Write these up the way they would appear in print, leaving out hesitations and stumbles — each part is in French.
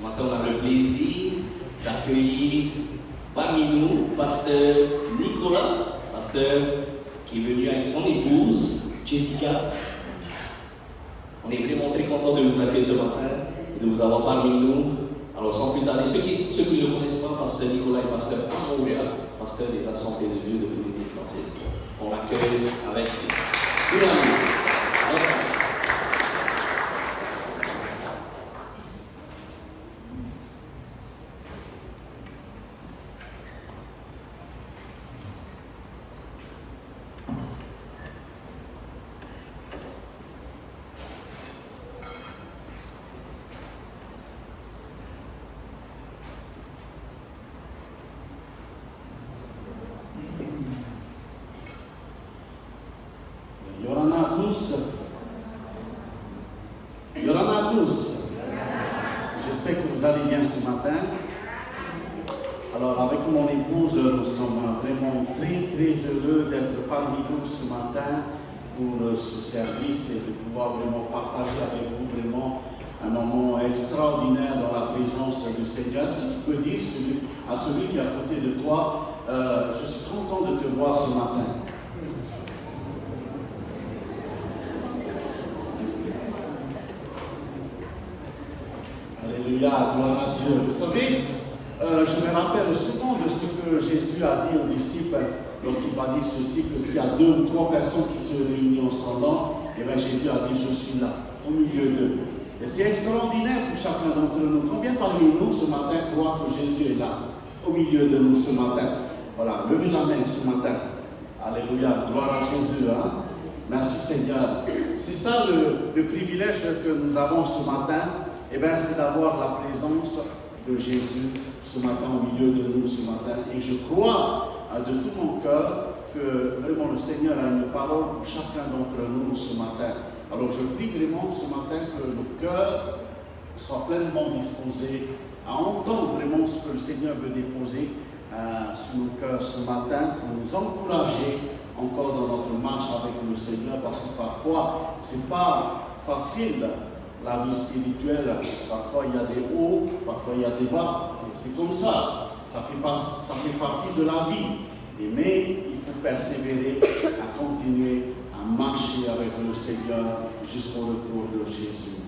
matin, on a le plaisir d'accueillir parmi nous pasteur Nicolas, pasteur qui est venu avec son épouse Jessica. On est vraiment très content de vous accueillir ce matin et de vous avoir parmi nous. Alors sans plus tarder, ceux qui ne connaissent pas, pasteur Nicolas est pasteur à Montréal, pasteur des Assemblées de Dieu de Polynésie française. On l'accueille avec tout l'amour. J'espère que vous allez bien ce matin. Alors avec mon épouse, nous sommes vraiment très heureux d'être parmi vous ce matin pour ce service et de pouvoir vraiment partager avec vous vraiment un moment extraordinaire dans la présence du Seigneur. Si tu peux dire à celui qui est à côté de toi, je suis content de te voir ce matin. Alléluia, gloire à Dieu. Vous savez, je me rappelle souvent de ce que Jésus a dit aux disciples lorsqu'il va dire ceci, que s'il y a 2 ou 3 personnes qui se réunissent en son nom, et bien Jésus a dit, je suis là, au milieu d'eux. Et c'est extraordinaire pour chacun d'entre nous. Combien parmi nous ce matin croient que Jésus est là, au milieu de nous ce matin? Voilà, levez la main ce matin. Alléluia, gloire à Jésus. Hein? Merci Seigneur. C'est ça le privilège que nous avons ce matin. Eh bien, c'est d'avoir la présence de Jésus ce matin au milieu de nous ce matin. Et je crois de tout mon cœur que vraiment le Seigneur a une parole pour chacun d'entre nous ce matin. Alors je prie vraiment ce matin que nos cœurs soient pleinement disposés à entendre vraiment ce que le Seigneur veut déposer sur nos cœurs ce matin pour nous encourager encore dans notre marche avec le Seigneur, parce que parfois c'est pas facile. La vie spirituelle, parfois il y a des hauts, parfois il y a des bas, c'est comme ça, ça fait partie de la vie. Mais il faut persévérer à continuer à marcher avec le Seigneur jusqu'au retour de Jésus.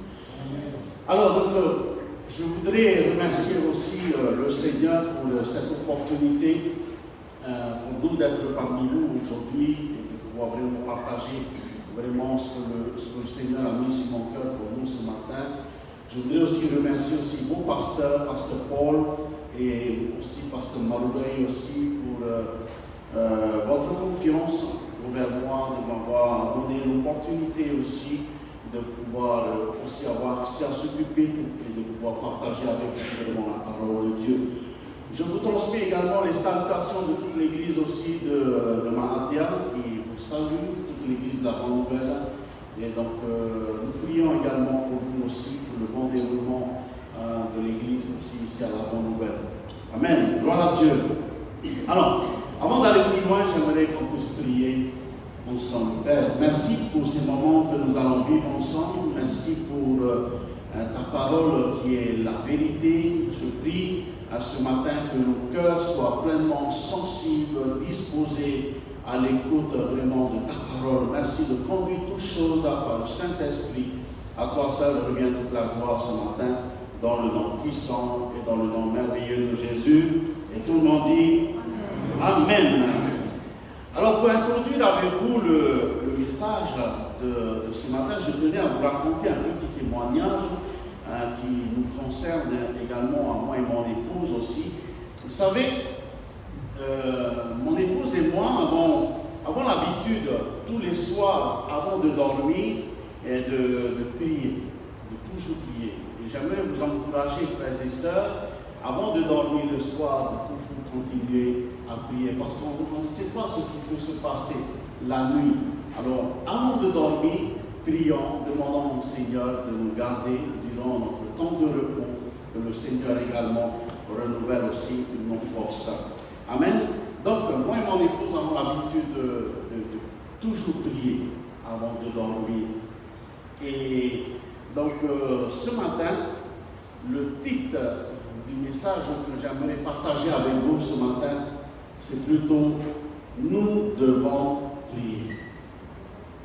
Alors, je voudrais remercier aussi le Seigneur pour cette opportunité pour nous d'être parmi nous aujourd'hui et de pouvoir vraiment partager vraiment ce que le Seigneur a mis sur mon cœur pour nous ce matin. Je voudrais aussi remercier aussi vos pasteurs, pasteur Paul et aussi pasteur Maloué aussi pour votre confiance envers moi, de m'avoir donné l'opportunité aussi de pouvoir aussi avoir accès à ce pupitre et de pouvoir partager avec vous vraiment la parole de Dieu. Je vous transmets également les salutations de toute l'église aussi de Mahadia qui vous salue, l'église de la Bonne Nouvelle. Et donc, nous prions également pour vous aussi, pour le bon déroulement de l'église aussi ici à la Bonne Nouvelle. Amen. Gloire à Dieu. Alors, avant d'aller plus loin, j'aimerais qu'on puisse prier ensemble. Père, merci pour ces moments que nous allons vivre ensemble. Merci pour ta parole qui est la vérité. Je prie à ce matin que nos cœurs soient pleinement sensibles, disposés à l'écoute vraiment de ta parole. Merci de conduire toutes choses par le Saint-Esprit. À toi seul revient toute la gloire ce matin, dans le nom puissant et dans le nom merveilleux de Jésus. Et tout le monde dit Amen. Alors pour introduire avec vous le message de ce matin, je tenais à vous raconter un petit témoignage qui nous concerne également à moi et mon épouse aussi. Vous savez, mon épouse et moi avons l'habitude tous les soirs avant de dormir et de prier, de toujours prier. Et j'aimerais vous encourager, frères et sœurs, avant de dormir le soir, de toujours continuer à prier, parce qu'on ne sait pas ce qui peut se passer la nuit. Alors, avant de dormir, prions, demandons au Seigneur de nous garder durant notre temps de repos, que le Seigneur également renouvelle aussi nos forces. Amen. Donc, moi et mon épouse avons l'habitude de toujours prier avant de dormir. Et donc, ce matin, le titre du message que j'aimerais partager avec vous ce matin, c'est plutôt « Nous devons prier ».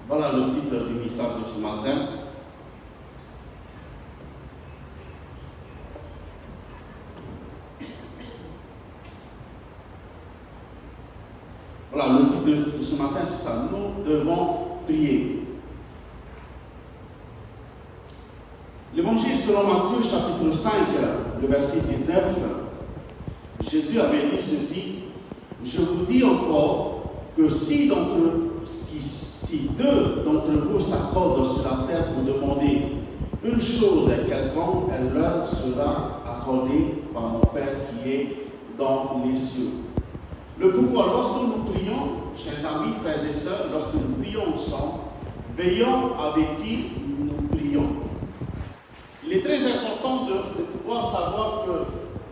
Voilà le titre du message de ce matin. Voilà, le titre de ce matin, c'est ça. Nous devons prier. L'évangile selon Matthieu, chapitre 5, le verset 19, Jésus avait dit ceci: je vous dis encore que si deux d'entre vous s'accordent sur la terre pour demander une chose à quelqu'un, elle leur sera accordée par mon Père qui est dans les cieux. Le pourquoi, lorsque nous prions, chers amis, frères et sœurs, lorsque nous prions ensemble, veillons avec qui nous prions. Il est très important de pouvoir savoir que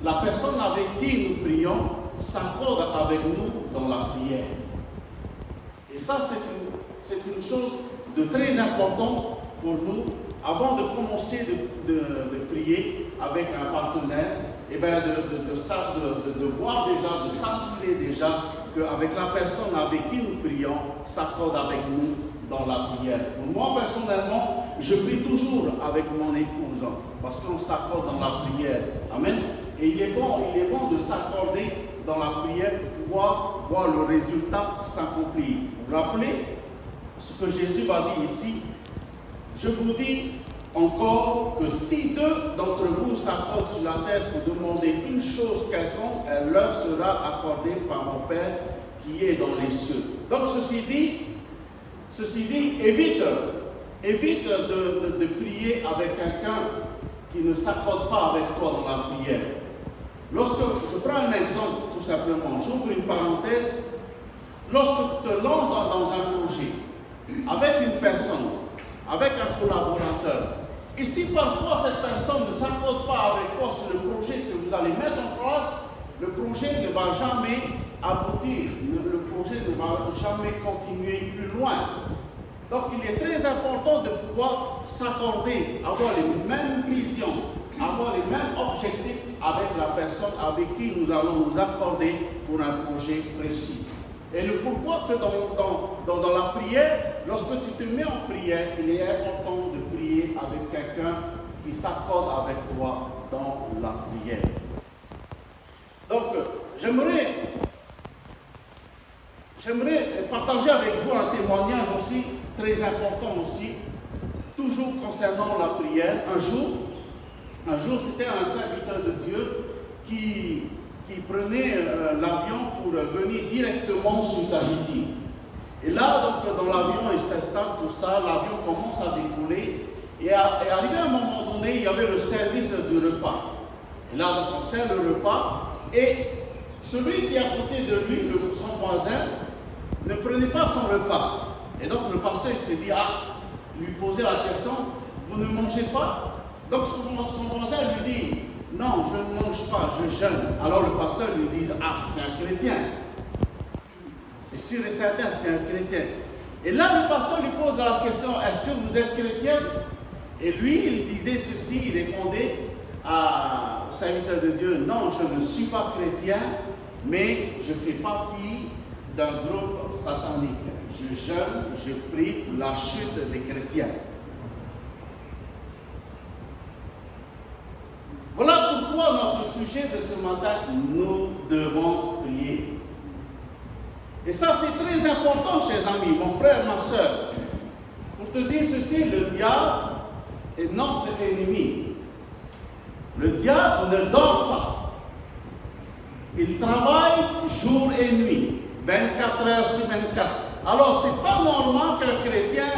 la personne avec qui nous prions s'accorde avec nous dans la prière. Et ça, c'est une chose de très importante pour nous. Avant de commencer de prier avec un partenaire, et bien de voir déjà, de s'assurer déjà qu'avec la personne avec qui nous prions, s'accorde avec nous dans la prière. Pour moi, personnellement, je prie toujours avec mon épouse, parce qu'on s'accorde dans la prière. Amen. Et il est bon de s'accorder dans la prière pour pouvoir voir le résultat s'accomplir. Vous vous rappelez ce que Jésus va dire ici? Je vous dis encore que si deux d'entre vous s'accordent sur la terre pour demander une chose quelconque, elle leur sera accordée par mon Père qui est dans les cieux. Donc ceci dit, évite de prier avec quelqu'un qui ne s'accorde pas avec toi dans la prière. Lorsque, je prends un exemple tout simplement, j'ouvre une parenthèse, lorsque tu te lances dans un projet avec une personne, avec un collaborateur, et si parfois cette personne ne s'accorde pas avec toi sur le projet que vous allez mettre en place, le projet ne va jamais aboutir, le projet ne va jamais continuer plus loin. Donc il est très important de pouvoir s'accorder, avoir les mêmes visions, avoir les mêmes objectifs avec la personne avec qui nous allons nous accorder pour un projet précis. Et le pourquoi que dans la prière, lorsque tu te mets en prière, il est important de prier avec quelqu'un qui s'accorde avec toi dans la prière. Donc, j'aimerais partager avec vous un témoignage aussi, très important aussi, toujours concernant la prière. Un jour, c'était un serviteur de Dieu qui prenait l'avion pour venir directement sur Tahiti. Et là, donc, dans l'avion, il s'installe, tout ça, l'avion commence à décoller. Et arrivé à un moment donné, il y avait le service du repas. Et là, donc, on sert le repas. Et celui qui est à côté de lui, son voisin, ne prenait pas son repas. Et donc, le pasteur s'est dit, lui poser la question, vous ne mangez pas? Donc, son voisin lui dit, non, je ne mange pas, je jeûne. Alors le pasteur lui dit, c'est un chrétien. C'est sûr et certain, c'est un chrétien. Et là, le pasteur lui pose la question, est-ce que vous êtes chrétien? Et lui, il disait ceci, il répondait au serviteur de Dieu, non, je ne suis pas chrétien, mais je fais partie d'un groupe satanique. Je jeûne, je prie pour la chute des chrétiens. Voilà pourquoi notre sujet de ce matin, nous devons prier. Et ça, c'est très important, chers amis, mon frère, ma soeur. Pour te dire ceci, le diable est notre ennemi. Le diable ne dort pas. Il travaille jour et nuit, 24 heures sur 24. Alors, ce n'est pas normal qu'un chrétien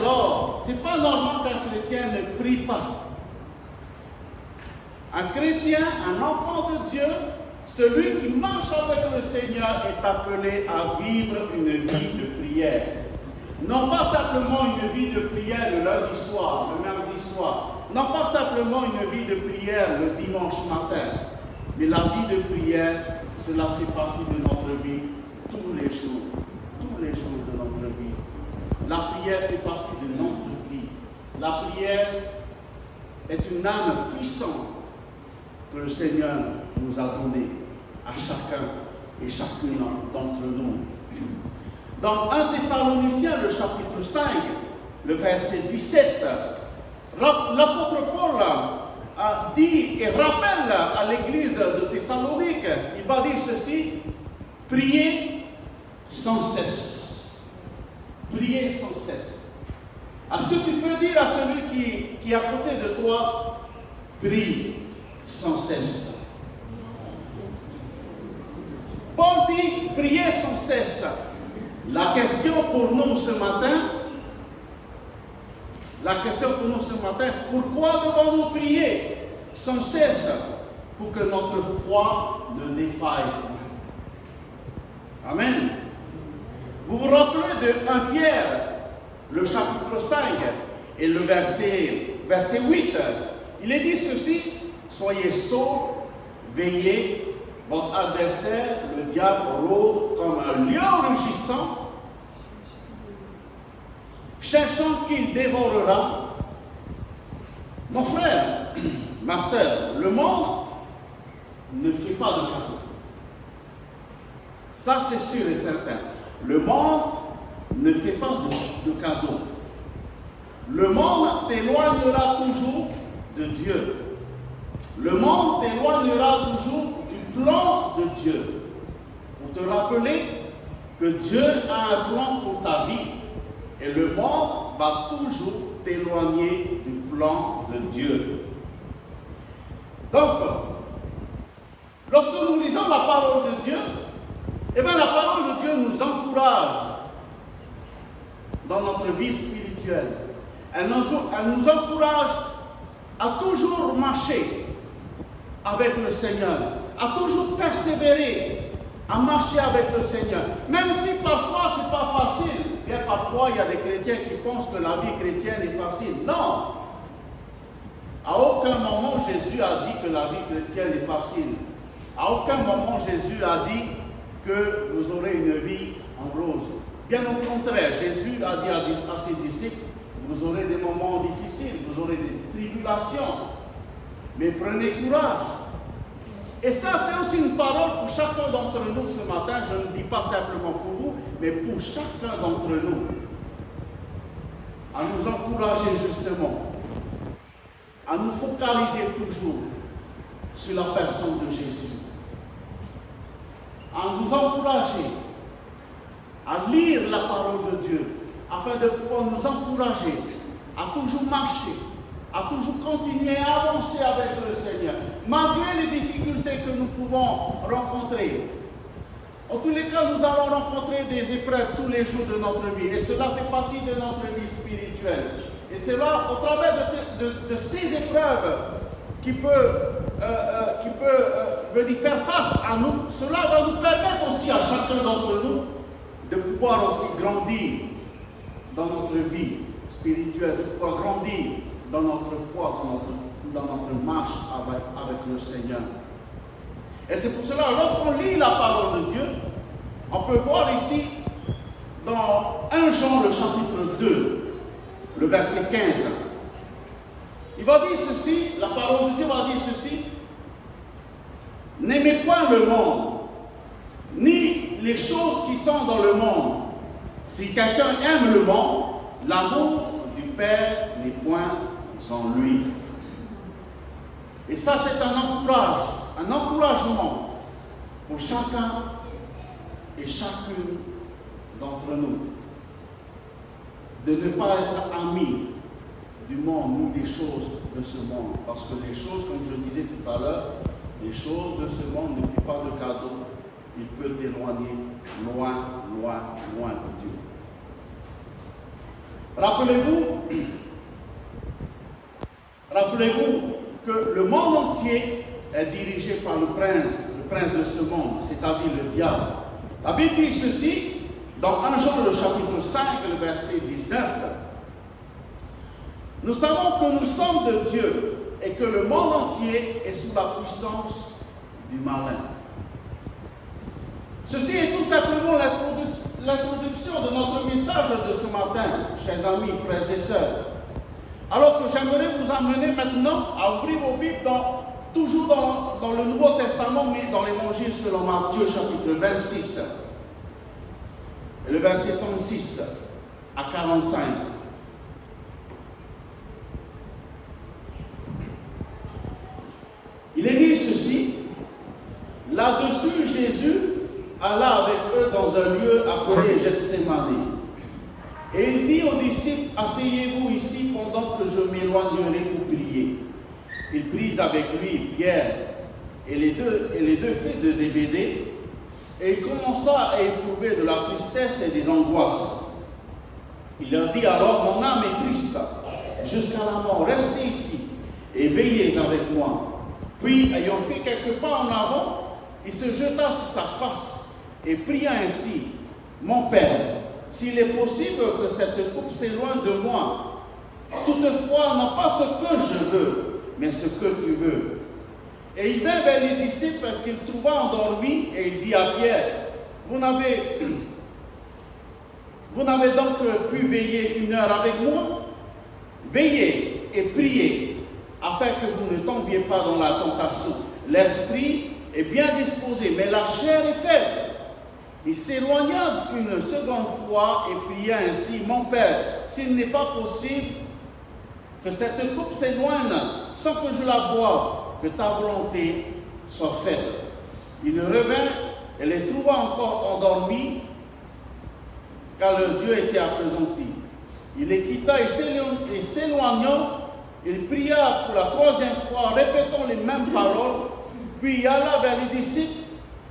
dort. Ce n'est pas normal qu'un chrétien ne prie pas. Un chrétien, un enfant de Dieu, celui qui marche avec le Seigneur est appelé à vivre une vie de prière. Non pas simplement une vie de prière le lundi soir, le mardi soir. Non pas simplement une vie de prière le dimanche matin. Mais la vie de prière, cela fait partie de notre vie tous les jours. Tous les jours de notre vie. La prière fait partie de notre vie. La prière est une âme puissante que le Seigneur nous a donnée à chacun et chacune d'entre nous. Dans 1 Thessaloniciens, le chapitre 5, le verset 17, l'apôtre Paul a dit et rappelle à l'église de Thessalonique, il va dire ceci: priez sans cesse. Priez sans cesse. Est-ce que tu peux dire à celui qui est à côté de toi, prie sans cesse? Paul dit, priez sans cesse. La question pour nous ce matin, pourquoi devons-nous prier sans cesse? Pour que notre foi ne défaille pas. Amen. Vous vous rappelez de 1 Pierre, le chapitre 5 et le verset 8, il est dit ceci: soyez sobres, veillez, votre adversaire, le diable, rôde comme un lion rugissant, cherchant qu'il dévorera. Mon frère, ma soeur, le monde ne fait pas de cadeaux. Ça, c'est sûr et certain. Le monde ne fait pas de cadeaux. Le monde t'éloignera toujours de Dieu. Le monde t'éloignera toujours du plan de Dieu. Pour te rappeler que Dieu a un plan pour ta vie. Et le monde va toujours t'éloigner du plan de Dieu. Donc, lorsque nous lisons la parole de Dieu, eh bien la parole de Dieu nous encourage dans notre vie spirituelle. Elle nous encourage à toujours marcher avec le Seigneur, à toujours persévérer, à marcher avec le Seigneur. Même si parfois ce n'est pas facile. Bien parfois il y a des chrétiens qui pensent que la vie chrétienne est facile. Non! À aucun moment Jésus a dit que la vie chrétienne est facile. À aucun moment Jésus a dit que vous aurez une vie en rose. Bien au contraire, Jésus a dit à ses disciples, vous aurez des moments difficiles, vous aurez des tribulations, mais prenez courage. Et ça, c'est aussi une parole pour chacun d'entre nous ce matin. Je ne dis pas simplement pour vous, mais pour chacun d'entre nous. À nous encourager justement, à nous focaliser toujours sur la personne de Jésus. À nous encourager à lire la parole de Dieu, afin de pouvoir nous encourager à toujours marcher, à toujours continuer à avancer avec le Seigneur, malgré les difficultés que nous pouvons rencontrer. En tous les cas, nous allons rencontrer des épreuves tous les jours de notre vie, et cela fait partie de notre vie spirituelle. Et c'est là, au travers de ces épreuves, qui peut venir faire face à nous, cela va nous permettre aussi à chacun d'entre nous de pouvoir aussi grandir dans notre vie spirituelle, de pouvoir grandir dans notre foi, dans notre marche avec le Seigneur. Et c'est pour cela, lorsqu'on lit la parole de Dieu, on peut voir ici, dans 1 Jean, le chapitre 2, le verset 15, il va dire ceci, la parole de Dieu va dire ceci: n'aimez point le monde, ni les choses qui sont dans le monde. Si quelqu'un aime le monde, l'amour du Père n'est point en lui. Et ça, c'est un encouragement pour chacun et chacune d'entre nous, de ne pas être amis du monde ni des choses de ce monde. Parce que les choses, comme je disais tout à l'heure, les choses de ce monde ne font pas de cadeau. Il peut t'éloigner loin, loin, loin de Dieu. Rappelez-vous que le monde entier est dirigé par le prince de ce monde, c'est-à-dire le diable. La Bible dit ceci, dans 1 Jean, le chapitre 5, le verset 19. Nous savons que nous sommes de Dieu et que le monde entier est sous la puissance du malin. Ceci est tout simplement l'introduction de notre message de ce matin, chers amis, frères et sœurs. Alors que j'aimerais vous amener maintenant à ouvrir vos Bibles toujours dans le Nouveau Testament, mais dans l'Évangile selon Matthieu, chapitre 26, et le verset 36 à 45. Il est dit ceci: là-dessus, Jésus alla avec eux dans un lieu appelé Gethsémani. Et il dit aux disciples: asseyez-vous ici pendant que je m'éloignerai pour prier. Il prit avec lui Pierre et les deux fils de Zébédée, et il commença à éprouver de la tristesse et des angoisses. Il leur dit alors: mon âme est triste jusqu'à la mort, restez ici et veillez avec moi. Puis, ayant fait quelques pas en avant, il se jeta sur sa face et pria ainsi: mon Père, s'il est possible que cette coupe s'éloigne de moi, toutefois, non pas ce que je veux, mais ce que tu veux. Et il vint vers les disciples qu'il trouva endormis, et il dit à Pierre: vous n'avez donc pu veiller 1 heure avec moi? Veillez et priez, afin que vous ne tombiez pas dans la tentation. L'esprit est bien disposé, mais la chair est faible. Il s'éloigna une seconde fois et pria ainsi: mon Père, s'il n'est pas possible que cette coupe s'éloigne sans que je la boive, que ta volonté soit faite. Il revint et les trouva encore endormis, car leurs yeux étaient appesantis. Il les quitta et s'éloignant, il pria pour la 3e fois, répétant les mêmes paroles, puis il alla vers les disciples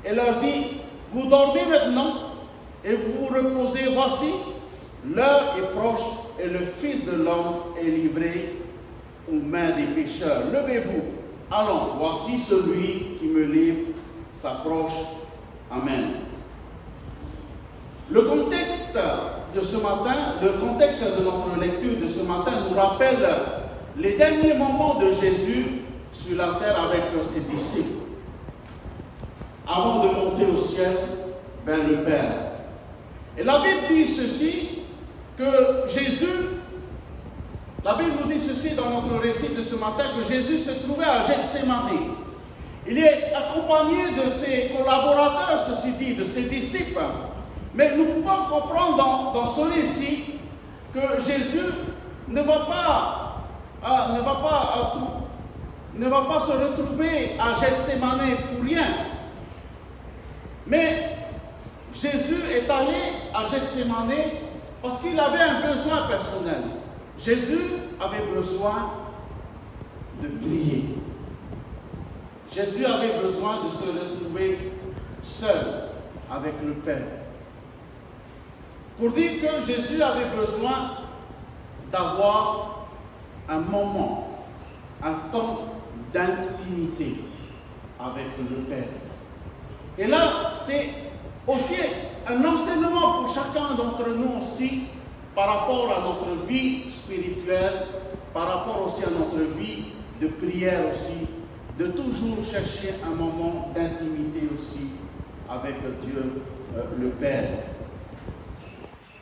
et leur dit: vous dormez maintenant et vous vous reposez. Voici, l'heure est proche et le Fils de l'homme est livré aux mains des pécheurs. Levez-vous, allons, voici celui qui me livre s'approche. Amen. Le contexte de ce matin, le contexte de notre lecture de ce matin nous rappelle les derniers moments de Jésus sur la terre avec ses disciples, avant de monter au ciel vers le Père. Et la Bible dit ceci, que Jésus, la Bible nous dit ceci dans notre récit de ce matin, que Jésus se trouvait à Gethsémani. Il est accompagné de ses collaborateurs, ceci dit, de ses disciples. Mais nous pouvons comprendre dans ce récit que Jésus ne va pas se retrouver à Gethsémani pour rien. Mais Jésus est allé à Gethsémani parce qu'il avait un besoin personnel. Jésus avait besoin de prier. Jésus avait besoin de se retrouver seul avec le Père. Pour dire que Jésus avait besoin d'avoir un moment, un temps d'intimité avec le Père. Et là, c'est aussi un enseignement pour chacun d'entre nous aussi, par rapport à notre vie spirituelle, par rapport aussi à notre vie de prière aussi, de toujours chercher un moment d'intimité aussi avec Dieu, le Père.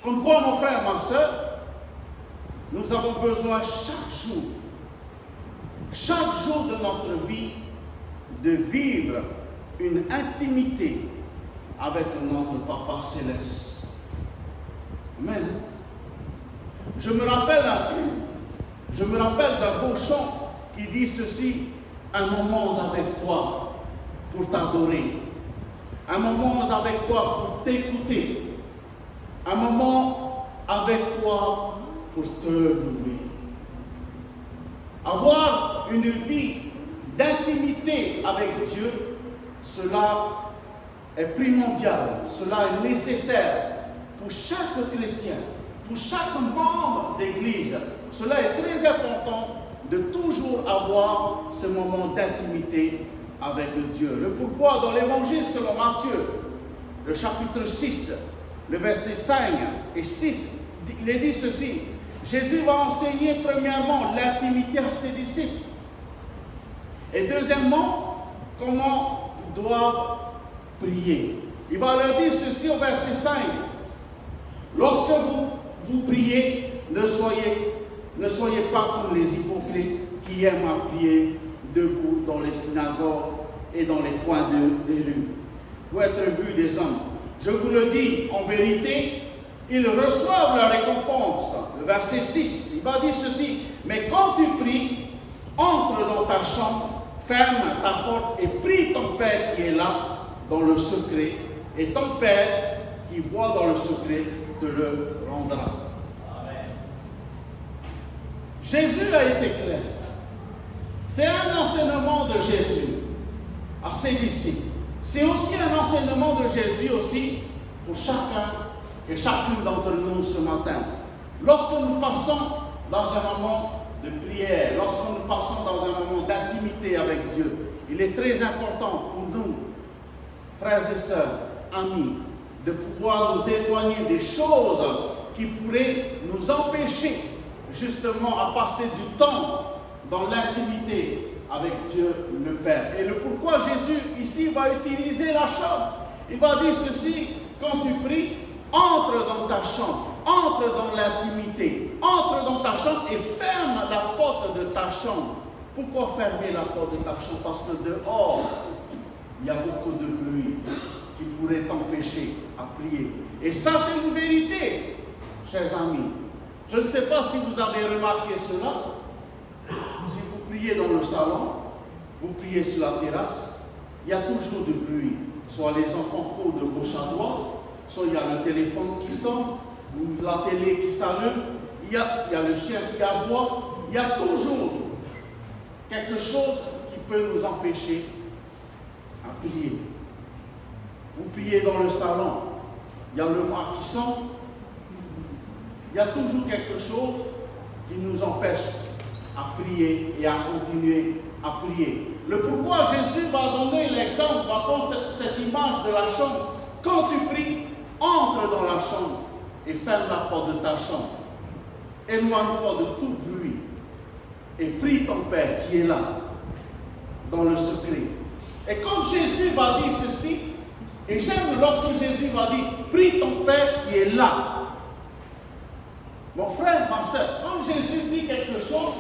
Comme quoi, mon frère, ma soeur, nous avons besoin chaque jour de notre vie, de vivre une intimité avec notre Papa Céleste. Amen. Je me rappelle d'un beau chant qui dit ceci: un moment avec toi pour t'adorer, un moment avec toi pour t'écouter, un moment avec toi pour te louer. Avoir une vie d'intimité avec Dieu, cela est primordial, cela est nécessaire pour chaque chrétien, pour chaque membre d'église. Cela est très important de toujours avoir ce moment d'intimité avec Dieu. Le pourquoi dans l'évangile selon Matthieu, le chapitre 6, le verset 5 et 6, il est dit ceci: Jésus va enseigner premièrement l'intimité à ses disciples. Et deuxièmement, comment ils doivent prier. Il va leur dire ceci au verset 5. Lorsque vous priez, ne soyez Ne soyez pas comme les hypocrites qui aiment à prier debout dans les synagogues et dans les coins des rues, pour être vus des hommes. Je vous le dis, en vérité, ils reçoivent la récompense. Le verset 6, il va dire ceci: mais quand tu pries, entre dans ta chambre, ferme ta porte et prie ton Père qui est là, dans le secret, et ton Père qui voit dans le secret te le rendra. Amen. Jésus a été clair. C'est un enseignement de Jésus à ses disciples. C'est aussi un enseignement de Jésus aussi pour chacun et chacune d'entre nous ce matin. Lorsque nous passons dans un moment de prière, lorsque nous passons dans un moment d'intimité avec Dieu, il est très important pour nous, frères et sœurs, amis, de pouvoir nous éloigner des choses qui pourraient nous empêcher justement à passer du temps dans l'intimité avec Dieu le Père. Et le pourquoi Jésus ici va utiliser la chambre. Il va dire ceci: quand tu pries, entre dans ta chambre, entre dans l'intimité, entre dans ta chambre et ferme la porte de ta chambre. Pourquoi fermer la porte de ta chambre? Parce que dehors, il y a beaucoup de bruit qui pourrait t'empêcher à prier. Et ça, c'est une vérité, chers amis. Je ne sais pas si vous avez remarqué cela. Si vous priez dans le salon, vous priez sur la terrasse, il y a toujours du bruit. Soit les enfants courent de gauche à droite, soit il y a le téléphone qui sonne, ou la télé qui s'allume, il y a le chien qui aboie. Il y a toujours quelque chose qui peut nous empêcher à prier. Vous priez dans le salon, il y a le noir qui sonne, il y a toujours quelque chose qui nous empêche à prier et à continuer à prier. Le pourquoi Jésus va donner l'exemple, va prendre cette image de la chambre. Quand tu pries, entre dans la chambre et ferme la porte de ta chambre. Éloigne-toi de tout bruit et prie ton Père qui est là, dans le secret. Et quand Jésus va dire ceci, et j'aime lorsque Jésus va dire, prie ton Père qui est là. Mon frère, ma soeur, quand Jésus dit quelque chose,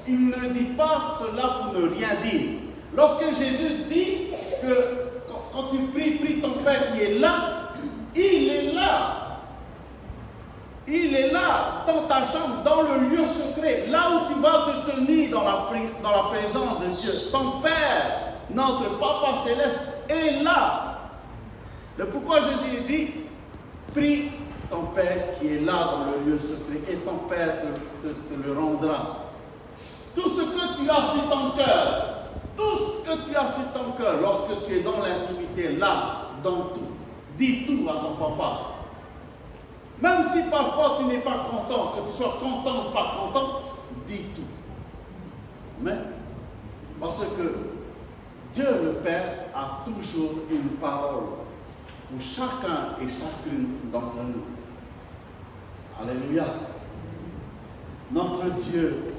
il ne dit pas cela pour ne rien dire. Lorsque Jésus dit que quand tu pries, prie ton Père qui est là, il est là. Il est là, dans ta chambre, dans le lieu secret, là où tu vas te tenir dans la présence de Dieu. Ton Père, notre Papa Céleste, est là. Le pourquoi Jésus dit, prie ton Père qui est là dans le lieu secret, et ton Père te le rendra. Tout ce que tu as sur ton cœur, tout ce que tu as sur ton cœur, lorsque tu es dans l'intimité, là, dans tout, dis tout à ton papa. Même si parfois tu n'es pas content, que tu sois content ou pas content, dis tout. Mais, parce que Dieu le Père a toujours une parole pour chacun et chacune d'entre nous. Alléluia. Notre Dieu,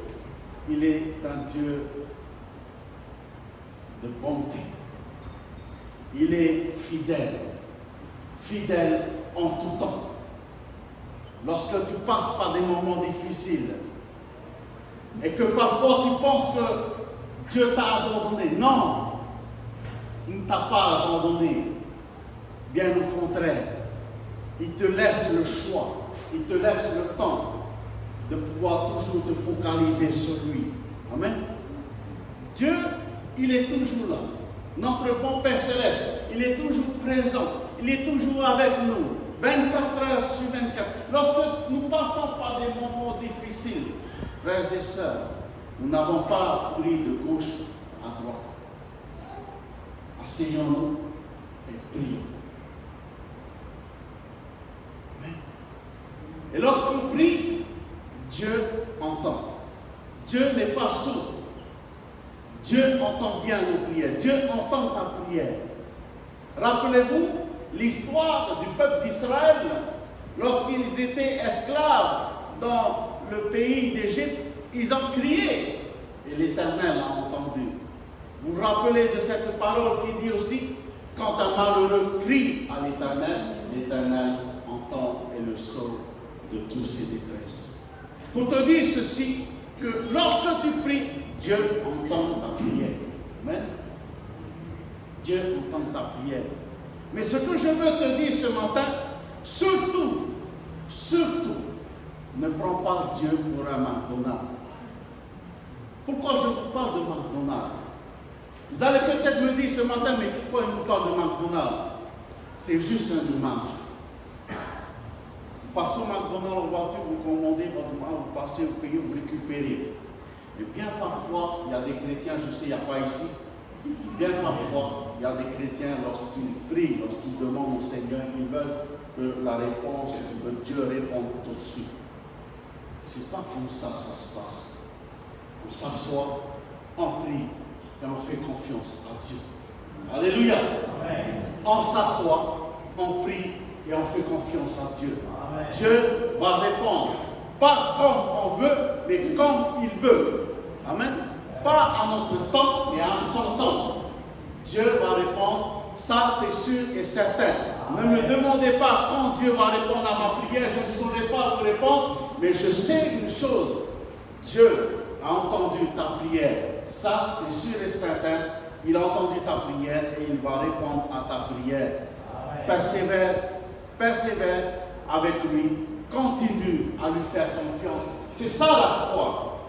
il est un Dieu de bonté. Il est fidèle. Fidèle en tout temps. Lorsque tu passes par des moments difficiles et que parfois tu penses que Dieu t'a abandonné. Non, il ne t'a pas abandonné. Bien au contraire, il te laisse le choix, il te laisse le temps de pouvoir toujours te focaliser sur lui. Amen. Dieu, il est toujours là. Notre bon Père Céleste, il est toujours présent. Il est toujours avec nous. 24 heures sur 24. Lorsque nous passons par des moments difficiles, frères et sœurs, nous n'avons pas pris de gauche à droite. Asseyons-nous et prions. Et lorsqu'on prie, Dieu entend. Dieu n'est pas sourd. Dieu entend bien nos prières. Dieu entend ta prière. Rappelez-vous l'histoire du peuple d'Israël lorsqu'ils étaient esclaves dans le pays d'Égypte. Ils ont crié et l'Éternel a entendu. Vous vous rappelez de cette parole qui dit aussi, quand un malheureux crie à l'Éternel, l'Éternel entend et le sauve de toutes ses détresses. pour te dire ceci, que lorsque tu pries, Dieu entend ta prière. Amen. Dieu entend ta prière. Mais ce que je veux te dire ce matin, surtout, ne prends pas Dieu pour un McDonald's. Pourquoi je vous parle de McDonald's? Vous allez peut-être me dire ce matin, mais pourquoi il nous parle de McDonald's? C'est juste un dimanche. Vous passez au McDonald's en voiture, vous commandez votre repas, vous passez au pays, vous récupérez. Mais bien parfois, il y a des chrétiens, je sais, il n'y a pas ici, bien parfois, il y a des chrétiens, lorsqu'ils prient, lorsqu'ils demandent au Seigneur, ils veulent que la réponse, que Dieu réponde tout de suite. C'est pas comme ça que ça se passe. On s'assoit, on prie et on fait confiance à Dieu. Alléluia. Amen. On s'assoit, on prie et on fait confiance à Dieu. Amen. Dieu va répondre. Pas comme on veut, mais comme il veut. Amen. Pas à notre temps, mais à son temps. Dieu va répondre. Ça, c'est sûr et certain. Amen. Ne me demandez pas quand Dieu va répondre à ma prière. Je ne saurais pas vous répondre, mais je sais une chose. Dieu a entendu ta prière. Ça, c'est sûr et certain. Il a entendu ta prière et il va répondre à ta prière. Amen. Persévère avec lui. Continue à lui faire confiance. C'est ça la foi.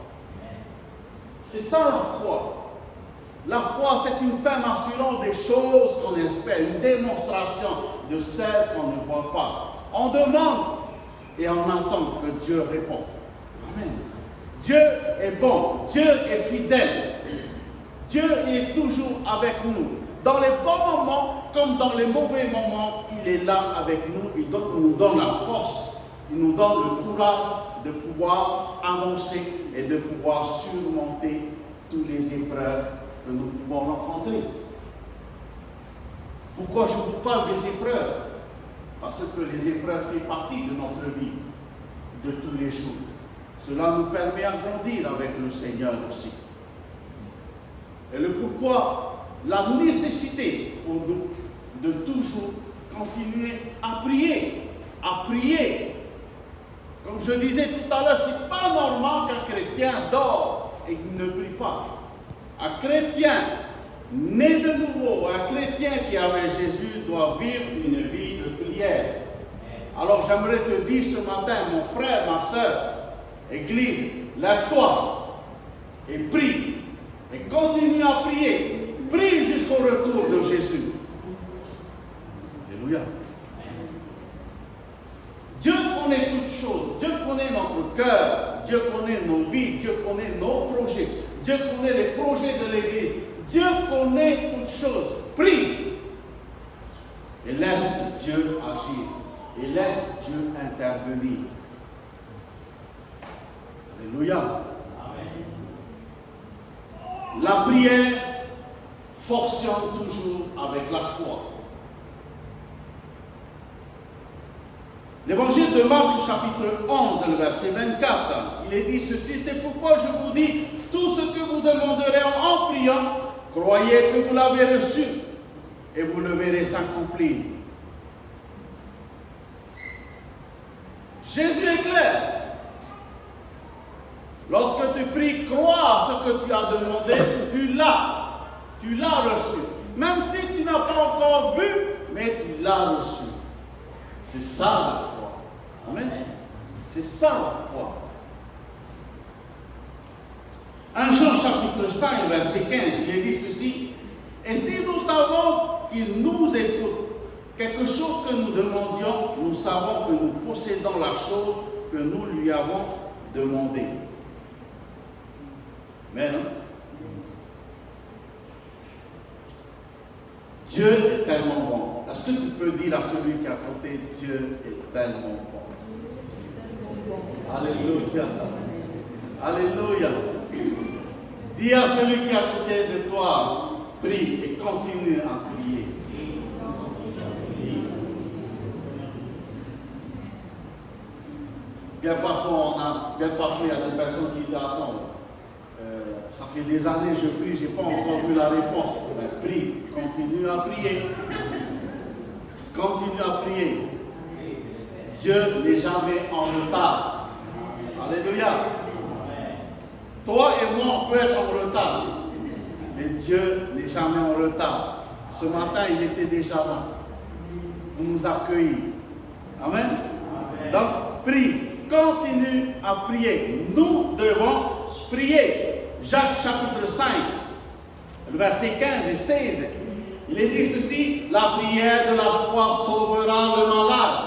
C'est ça la foi. La foi, c'est une ferme assurance des choses qu'on espère, une démonstration de celles qu'on ne voit pas. On demande et on attend que Dieu réponde. Amen. Dieu est bon, Dieu est fidèle. Dieu est toujours avec nous. Dans les bons moments comme dans les mauvais moments, il est là avec nous. Il nous donne la force. Il nous donne le courage de pouvoir avancer et de pouvoir surmonter toutes les épreuves que nous pouvons rencontrer. Pourquoi je vous parle des épreuves? Parce que les épreuves font partie de notre vie, de tous les jours. Cela nous permet de grandir avec le Seigneur aussi. Et le pourquoi, la nécessité pour nous de toujours continuer à prier. À prier. Comme je disais tout à l'heure, ce n'est pas normal qu'un chrétien dort et qu'il ne prie pas. Un chrétien né de nouveau, un chrétien qui avec Jésus doit vivre une vie de prière. Alors j'aimerais te dire ce matin, mon frère, ma soeur, Église, lève-toi et prie. Et continue à prier. Prie jusqu'au retour de Jésus. Alléluia. Dieu connaît toutes choses. Dieu connaît notre cœur. Dieu connaît nos vies. Dieu connaît nos projets. Dieu connaît les projets de l'Église. Dieu connaît toutes choses. Prie. Et laisse Dieu agir. Et laisse Dieu intervenir. Alléluia. Amen. La prière fonctionne toujours avec la foi. L'évangile de Marc, chapitre 11, le verset 24, il est dit ceci: c'est pourquoi je vous dis, tout ce que vous demanderez en priant, croyez que vous l'avez reçu, et vous le verrez s'accomplir. Jésus est clair. Lorsque tu pries, crois à ce que tu as demandé, tu l'as reçu. Même si tu n'as pas encore vu, mais tu l'as reçu. C'est ça la foi. Amen. C'est ça la foi. 1 Jean chapitre 5, verset 15, il est dit ceci: et si nous savons qu'il nous écoute, quelque chose que nous demandions, nous savons que nous possédons la chose que nous lui avons demandée. Mais non. Dieu est tellement bon. Est-ce que tu peux dire à celui qui est à côté, Dieu est tellement bon? Alléluia. Alléluia. Dis à celui qui est à côté de toi, prie et continue à prier. Bien parfois, il y a des personnes qui disent: attends, ça fait des années que je prie, je n'ai pas encore vu la réponse. Mais prie, continue à prier. Continue à prier. Dieu n'est jamais en retard. Alléluia. Toi et moi, on peut être en retard. Mais Dieu n'est jamais en retard. Ce matin, il était déjà là pour nous accueillir. Amen. Donc, prie. Continue à prier. Nous devons prier. Jacques chapitre 5, le verset 15 et 16. Il est dit ceci: la prière de la foi sauvera le malade.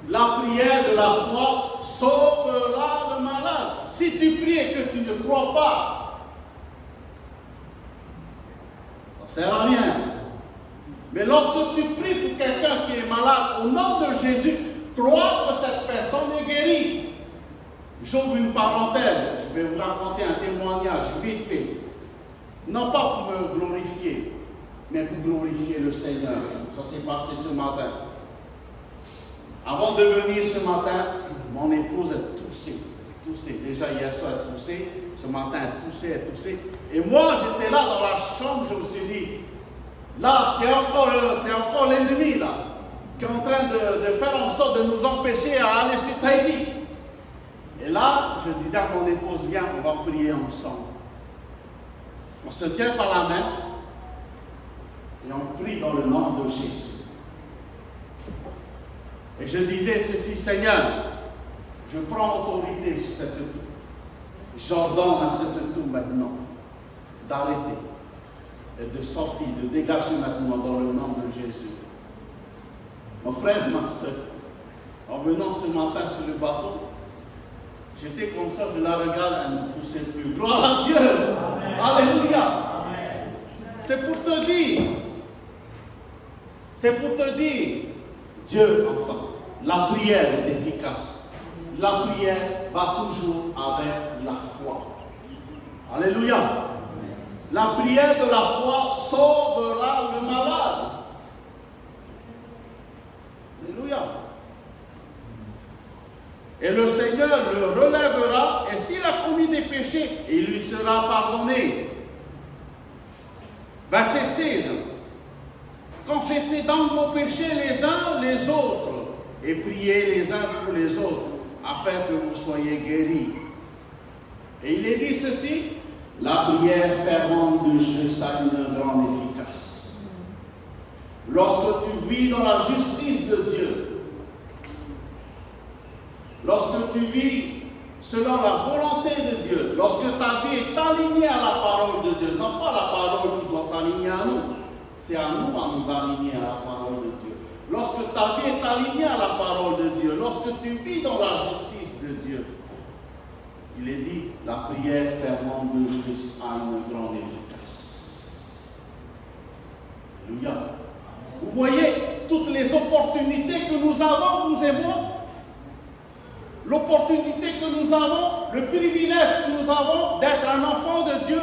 La prière de la foi sauvera le malade. Si tu pries et que tu ne crois pas, ça ne sert à rien. Mais lorsque tu pries pour quelqu'un qui est malade, au nom de Jésus, crois que cette personne est guérie. J'ouvre une parenthèse, je vais vous raconter un témoignage vite fait. Non pas pour me glorifier, mais pour glorifier le Seigneur. Ça s'est passé ce matin. Avant de venir ce matin, mon épouse a toussé. Déjà hier soir, elle a toussé. Ce matin, elle a toussé. Et moi, j'étais là dans la chambre, je me suis dit, là, c'est encore l'ennemi, là, qui est en train de faire en sorte de nous empêcher à aller sur Tahiti. Et là, je disais à mon épouse, viens, on va prier ensemble. On se tient par la main et on prie dans le nom de Jésus. Et je disais ceci: Seigneur, je prends autorité sur cette toux. J'ordonne à cette toux maintenant d'arrêter et de sortir, de dégager maintenant dans le nom de Jésus. Mon frère, ma soeur, en venant ce matin sur le bateau, j'étais comme ça, je la regarde, elle ne toussait plus. Gloire à Dieu! Amen. Alléluia! Amen. C'est pour te dire, Dieu entend. La prière est efficace. La prière va toujours avec la foi. Alléluia! Amen. La prière de la foi sauvera le malade. Alléluia! Et le Seigneur le relèvera, et s'il a commis des péchés, il lui sera pardonné. Verset 16. Confessez donc vos péchés les uns les autres, et priez les uns pour les autres, afin que vous soyez guéris. Et il est dit ceci: la prière fervente de juste a une grande efficace. Lorsque tu vis dans la justice de Dieu, lorsque tu vis selon la volonté de Dieu, lorsque ta vie est alignée à la parole de Dieu, non pas la parole qui doit s'aligner à nous, c'est à nous aligner à la parole de Dieu. Lorsque ta vie est alignée à la parole de Dieu, lorsque tu vis dans la justice de Dieu, il est dit, la prière fervente de juste a une grande efficace. Alléluia. Vous voyez toutes les opportunités que nous avons, vous et moi. L'opportunité que nous avons, le privilège que nous avons d'être un enfant de Dieu.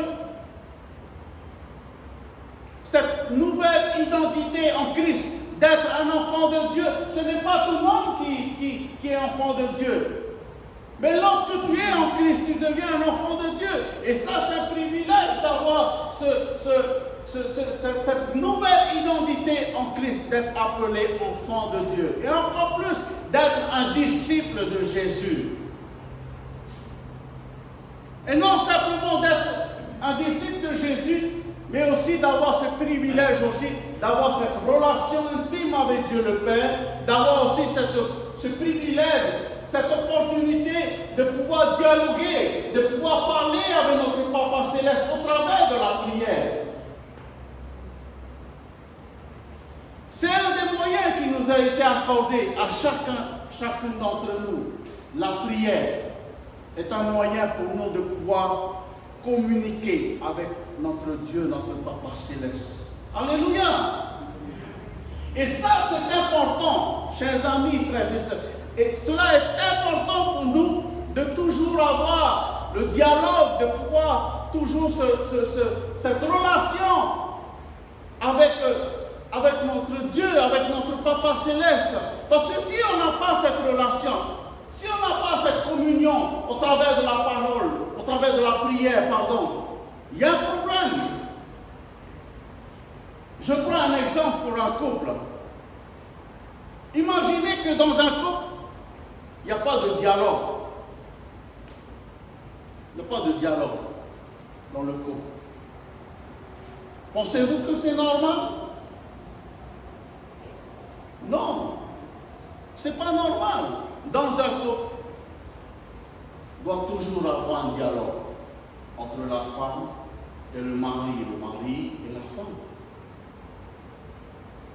Cette nouvelle identité en Christ, d'être un enfant de Dieu, ce n'est pas tout le monde qui est enfant de Dieu. Mais lorsque tu es en Christ, tu deviens un enfant de Dieu. Et ça, c'est un privilège d'avoir cette nouvelle identité en Christ, d'être appelé enfant de Dieu. Et encore plus, d'être un disciple de Jésus. Et non simplement d'être un disciple de Jésus, mais aussi d'avoir ce privilège aussi, d'avoir cette relation intime avec Dieu le Père, d'avoir aussi ce privilège, cette opportunité de pouvoir dialoguer, de pouvoir parler avec notre Papa Céleste au travers de la prière. C'est un des moyens qui nous a été accordé à chacun d'entre nous. La prière est un moyen pour nous de pouvoir communiquer avec notre Dieu, notre Papa Céleste. Alléluia! Et ça, c'est important, chers amis, frères et sœurs. Et cela est important pour nous de toujours avoir le dialogue, de pouvoir toujours cette relation avec notre Dieu, avec notre Papa Céleste. Parce que si on n'a pas cette relation, si on n'a pas cette communion au travers de la parole, au travers de la prière, pardon, il y a un problème. Je prends un exemple pour un couple. Imaginez que dans un couple, Il n'y a pas de dialogue. Il n'y a pas de dialogue dans le couple. Pensez-vous que c'est normal? Non. C'est pas normal. Dans un couple, il doit toujours avoir un dialogue entre la femme et le mari et la femme.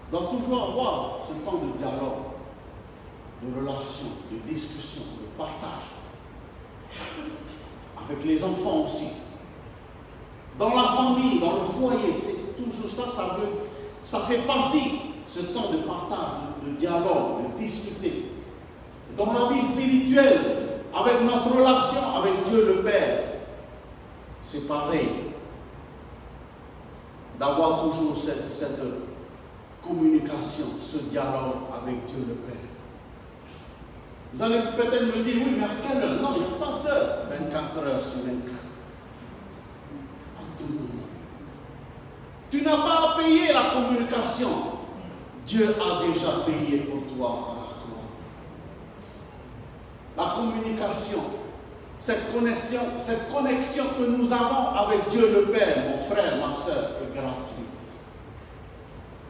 Il doit toujours avoir ce temps de dialogue, de relation, de discussion, de partage. Avec les enfants aussi. Dans la famille, dans le foyer, c'est toujours ça, ça fait partie, ce temps de partage, de dialogue, de discuter. Dans la vie spirituelle, avec notre relation avec Dieu le Père, c'est pareil. D'avoir toujours cette communication, ce dialogue avec Dieu le Père. Vous allez peut-être me dire, oui, mais à quelle heure? Non, il n'y a pas d'heure. 24 heures sur 24. En tout moment. Tu n'as pas à payer la communication. Dieu a déjà payé pour toi à la croix. La communication, cette connexion que nous avons avec Dieu le Père, mon frère, ma soeur, est gratuite.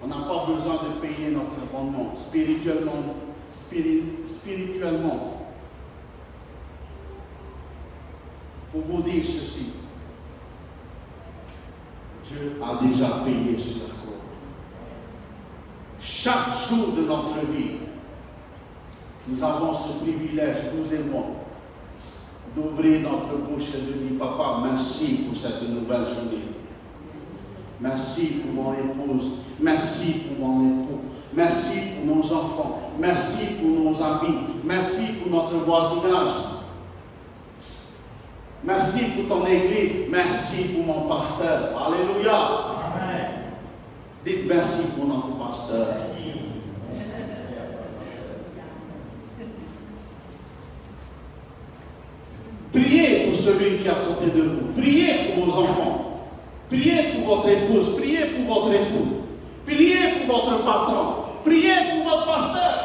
On n'a pas besoin de payer notre abonnement spirituellement. Pour vous dire ceci, Dieu a déjà payé sur la croix. Chaque jour de notre vie, nous avons ce privilège, vous et moi, d'ouvrir notre bouche et de dire, Papa, merci pour cette nouvelle journée. Merci pour mon épouse, merci pour mon époux, merci pour nos enfants, merci pour nos amis, merci pour notre voisinage, merci pour ton église, merci pour mon pasteur. Alléluia. Amen. Dites merci pour notre pasteur. Priez pour celui qui est à côté de vous, priez pour vos enfants. Priez pour votre épouse, priez pour votre époux, priez pour votre patron, priez pour votre pasteur,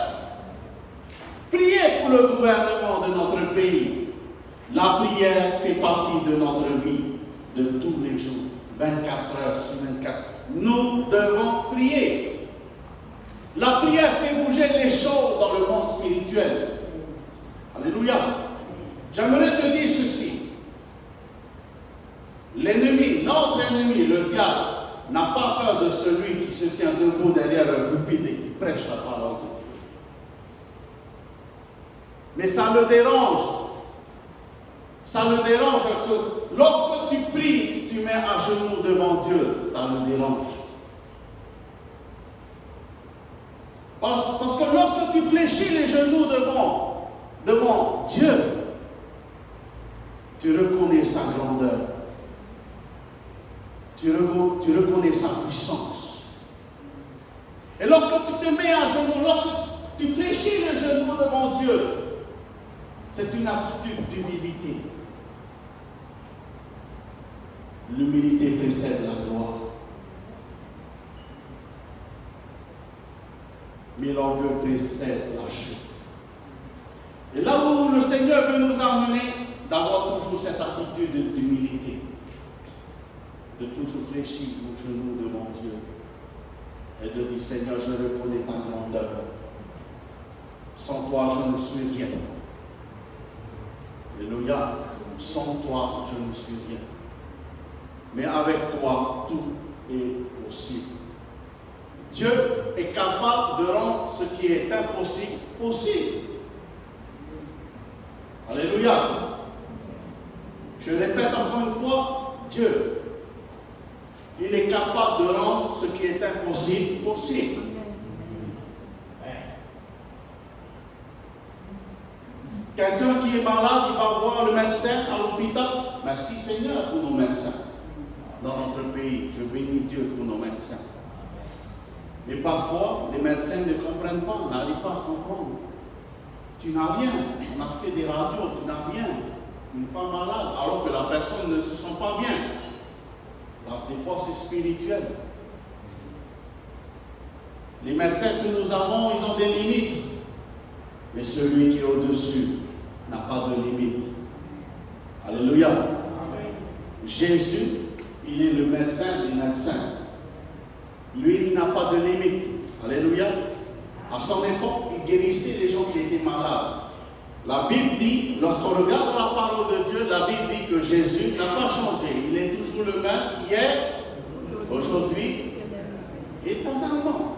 priez pour le gouvernement de notre pays. La prière fait partie de notre vie de tous les jours, 24 heures sur 24. Nous devons prier. La prière fait bouger les choses dans le monde spirituel. Alléluia. J'aimerais te dire ceci. L'ennemi, notre ennemi, le diable, n'a pas peur de celui qui se tient debout derrière un pupitre et qui prêche la parole de Dieu. Mais ça le dérange. Ça le dérange que lorsque tu pries, tu mets à genoux devant Dieu. Ça le dérange. Parce que lorsque tu fléchis les genoux devant Dieu, tu reconnais sa grandeur. Tu reconnais sa puissance. Et lorsque tu te mets à genoux, lorsque tu fléchis les genoux devant Dieu, c'est une attitude d'humilité. L'humilité précède la gloire. Mais l'orgueil précède la chute. Et là où le Seigneur veut nous emmener, d'avoir toujours cette attitude d'humilité. De toujours fléchir nos genoux devant Dieu et de dire, Seigneur, je reconnais ta grandeur. Sans toi, je ne suis rien. Alléluia. Sans toi, je ne suis rien. Mais avec toi, tout est possible. Dieu est capable de rendre ce qui est impossible possible. Alléluia. Je répète encore une fois, Dieu, il est capable de rendre ce qui est impossible possible. Quelqu'un qui est malade, il va voir le médecin à l'hôpital. Merci Seigneur pour nos médecins. Dans notre pays, je bénis Dieu pour nos médecins. Mais parfois, les médecins ne comprennent pas, n'arrivent pas à comprendre. Tu n'as rien, on a fait des radios, tu n'as rien. Tu n'es pas malade, alors que la personne ne se sent pas bien. Des fois, c'est spirituel. Les médecins que nous avons, ils ont des limites. Mais celui qui est au-dessus n'a pas de limite. Alléluia. Jésus, il est le médecin des médecins. Lui, il n'a pas de limite. Alléluia. À son époque, il guérissait les gens qui étaient malades. La Bible dit, lorsqu'on regarde la parole de Dieu, la Bible dit que Jésus n'a pas changé. Il est toujours le même hier, aujourd'hui, éternellement.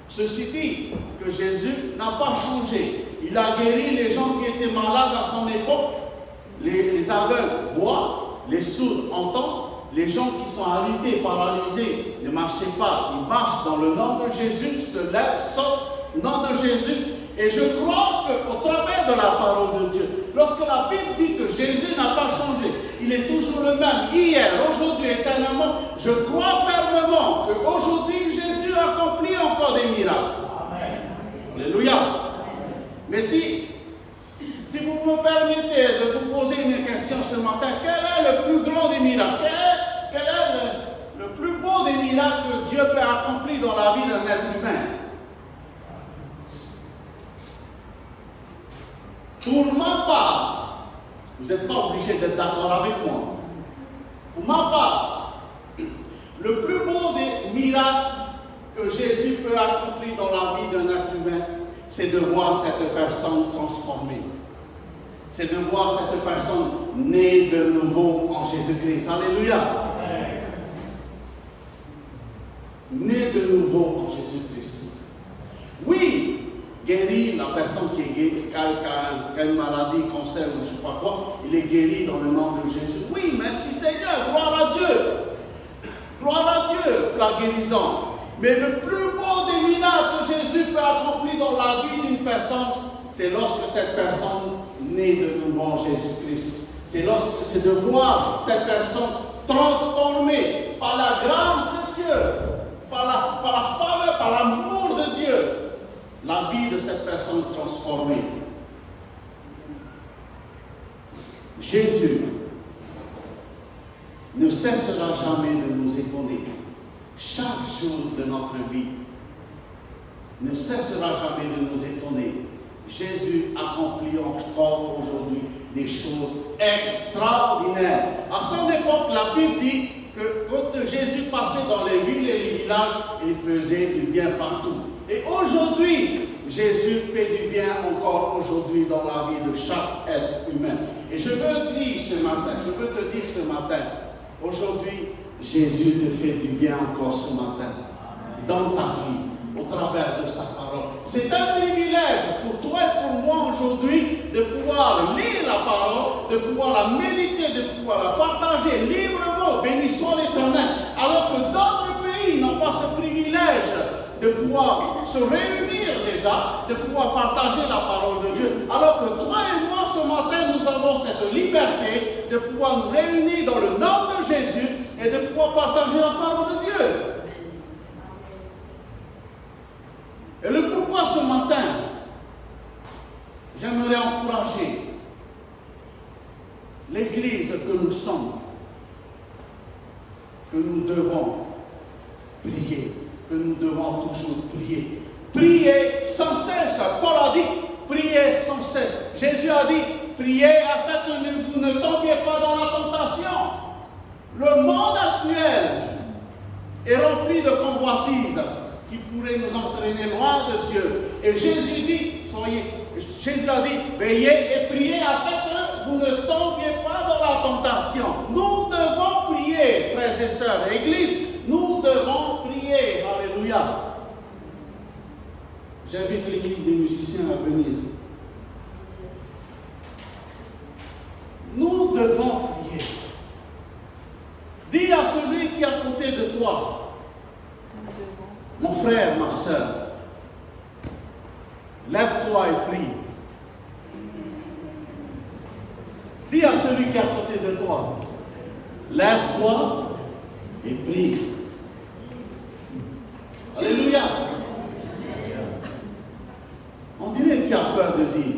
Ceci dit que Jésus n'a pas changé. Il a guéri les gens qui étaient malades à son époque. Les aveugles voient, les sourds entendent, les gens qui sont arrêtés, paralysés, ne marchaient pas. Ils marchent dans le nom de Jésus, se lèvent, sortent au nom de Jésus. Et je crois qu'au travers de la parole de Dieu, lorsque la Bible dit que Jésus n'a pas changé, il est toujours le même, hier, aujourd'hui, éternellement, je crois fermement qu'aujourd'hui, Jésus accomplit encore des miracles. Amen. Alléluia. Mais si vous me permettez de vous poser une question ce matin, quel est le plus grand des miracles? Quel est le plus beau des miracles que Dieu peut accomplir dans la vie d'un être humain? Pour ma part, vous n'êtes pas obligé d'être d'accord avec moi. Pour ma part, le plus beau des miracles que Jésus peut accomplir dans la vie d'un être humain, c'est de voir cette personne transformée. C'est de voir cette personne née de nouveau en Jésus-Christ. Alléluia. Née de nouveau en Jésus-Christ. Oui, guérir la personne qui a une maladie, cancer ou je ne sais pas quoi, il est guéri dans le nom de Jésus. Oui, merci Seigneur, gloire à Dieu. Gloire à Dieu pour la guérison. Mais le plus beau des miracles que Jésus peut accomplir dans la vie d'une personne, c'est lorsque cette personne naît de nouveau en Jésus-Christ. C'est de voir cette personne transformée par la grâce de Dieu, par la faveur, par l'amour de Dieu. La vie de cette personne transformée. Jésus ne cessera jamais de nous étonner. Chaque jour de notre vie ne cessera jamais de nous étonner. Jésus accomplit encore aujourd'hui des choses extraordinaires. À son époque, la Bible dit que quand Jésus passait dans les villes et les villages, il faisait du bien partout. Et aujourd'hui, Jésus fait du bien encore aujourd'hui dans la vie de chaque être humain. Et je veux te dire ce matin, aujourd'hui, Jésus te fait du bien encore ce matin, dans ta vie, au travers de sa parole. C'est un privilège pour toi et pour moi aujourd'hui de pouvoir lire la parole, de pouvoir la méditer, de pouvoir la partager librement. Béni soit l'Éternel. Alors que d'autres pays n'ont pas ce privilège de pouvoir se réunir déjà, de pouvoir partager la parole de Dieu. Alors que toi et moi, ce matin, nous avons cette liberté de pouvoir nous réunir dans le nom de Jésus et de pouvoir partager la parole de Dieu. Et le pourquoi ce matin, j'aimerais encourager l'Église que nous sommes, que nous devons prier, que nous devons toujours prier. Priez sans cesse. Paul a dit, priez sans cesse. Jésus a dit, priez afin que vous ne tombiez pas dans la tentation. Le monde actuel est rempli de convoitises qui pourraient nous entraîner loin de Dieu. Et Jésus dit, Jésus a dit, veillez et priez afin que vous ne tombiez pas dans la tentation. Nous devons prier, frères et sœurs. Église, nous devons prier. Alléluia. J'invite l'équipe des musiciens à venir. Nous devons prier. Dis à celui qui est à côté de toi, mon frère, ma soeur, lève-toi et prie. Dis à celui qui est à côté de toi, lève-toi et prie. Alléluia. On dirait que tu as peur de dire.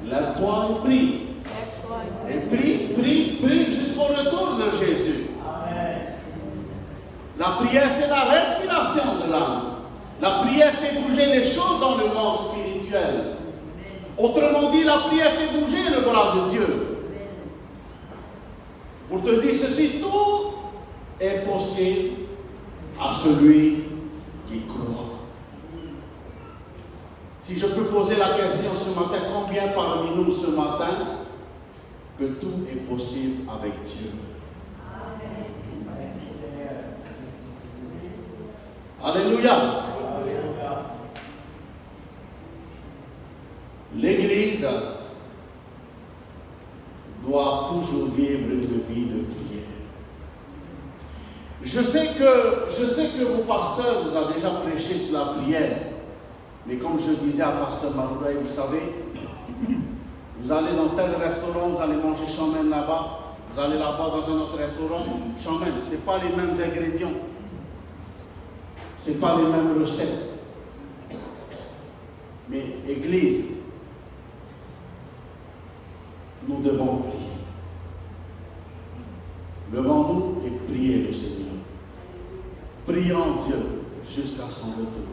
Lève-toi et prie. Et prie jusqu'au retour de Jésus. La prière, c'est la respiration de l'âme. La prière fait bouger les choses dans le monde spirituel. spirituel. Autrement dit, la prière fait bouger le bras de Dieu. Pour te dire ceci, tout est possible à celui qui croit. Si je peux poser la question ce matin, combien parmi nous ce matin que tout est possible avec Dieu? Alléluia. L'Église doit toujours vivre une vie de prière. Je sais que vos pasteurs vous ont déjà prêché sur la prière. Mais comme je disais à Pasteur Maroula, vous savez, vous allez dans tel restaurant, vous allez manger chamen là-bas, vous allez là-bas dans un autre restaurant, chamen, ce n'est pas les mêmes ingrédients, ce n'est pas les mêmes recettes. Mais Église, nous devons prier. Levons-nous et priez le Seigneur. Prions Dieu jusqu'à son retour.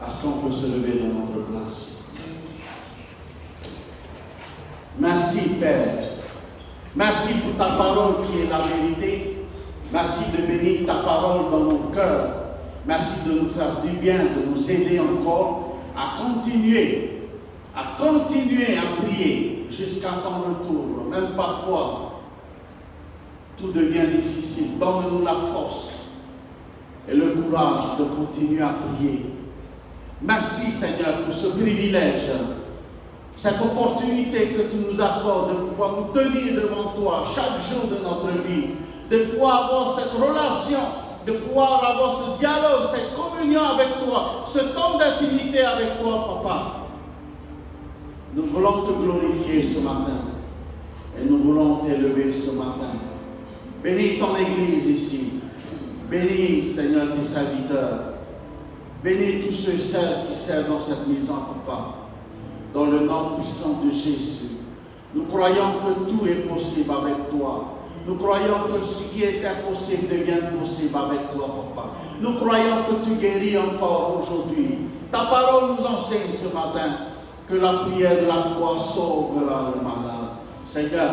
Est-ce qu'on peut se lever dans notre place? Merci Père. Merci pour ta parole qui est la vérité. Merci de bénir ta parole dans nos cœurs. Merci de nous faire du bien, de nous aider encore à continuer à prier jusqu'à ton retour. Même parfois, tout devient difficile. Donne-nous la force et le courage de continuer à prier. Merci Seigneur pour ce privilège, cette opportunité que tu nous accordes de pouvoir nous tenir devant toi chaque jour de notre vie, de pouvoir avoir cette relation, de pouvoir avoir ce dialogue, cette communion avec toi, ce temps d'intimité avec toi, Papa. Nous voulons te glorifier ce matin et nous voulons t'élever ce matin. Bénis ton Église ici. Bénis, Seigneur, tes serviteurs. Bénis tous ceux et celles qui servent dans cette maison, Papa. Dans le nom puissant de Jésus. Nous croyons que tout est possible avec toi. Nous croyons que ce qui est impossible devient possible avec toi, Papa. Nous croyons que tu guéris encore aujourd'hui. Ta parole nous enseigne ce matin que la prière de la foi sauvera le malade. Seigneur,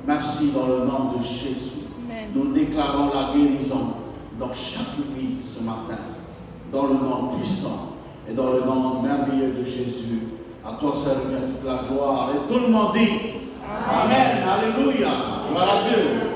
merci dans le nom de Jésus. Amen. Nous déclarons la guérison dans chaque vie ce matin. Dans le nom puissant et dans le nom merveilleux de Jésus. À toi seul revient toute la gloire. Et tout le monde dit Amen. Alléluia. Gloire à Dieu.